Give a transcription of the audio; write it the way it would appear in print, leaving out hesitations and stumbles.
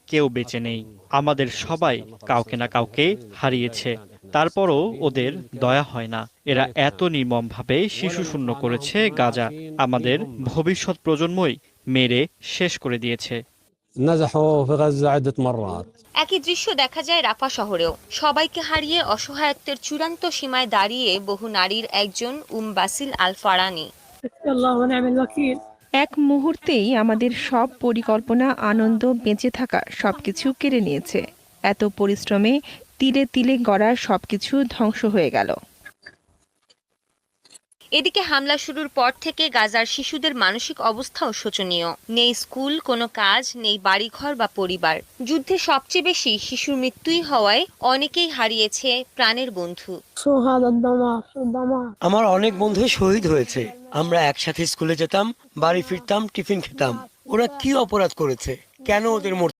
কেউ বেঁচে নেই। আমাদের সবাই কাউকে না কাউকে হারিয়েছে। তারপরও ওদের দয়া হয় না। এরা এত নির্মমভাবে শিশু শূন্য করেছে গাজা। আমাদের ভবিষ্যৎ প্রজন্মই মেরে শেষ করে দিয়েছে। نزحوا في غزة عدة مرات। একই দৃশ্য দেখা যায় রাফা শহরেও। সবাইকে হারিয়ে অসহায়ত্বের চূড়ান্ত সীমায় দাঁড়িয়ে বহু নারীর একজন বাসিল আল ফারানি। এক মুহূর্তেই আমাদের সব পরিকল্পনা, আনন্দ, বেঁচে থাকা সবকিছু কেড়ে নিয়েছে। এত পরিশ্রমে তিলে তিলে গড়া সবকিছু ধ্বংস হয়ে গেল। এদিকে হামলা শুরুর পর থেকে গাজার শিশুদের মানসিক অবস্থাও শোচনীয়। নেই স্কুল, কোনো কাজ নেই, বাড়িঘর বা পরিবার। যুদ্ধে সবচেয়ে বেশি শিশুর মৃত্যুই হওয়ায় অনেকেই হারিয়েছে প্রাণের বন্ধু। আমার অনেক বন্ধু শহীদ হয়েছে। আমরা একসাথে স্কুলে যেতাম, বাড়ি ফিরতাম, টিফিন খেতাম। ওরা কি অপরাধ করেছে? কেন ওদের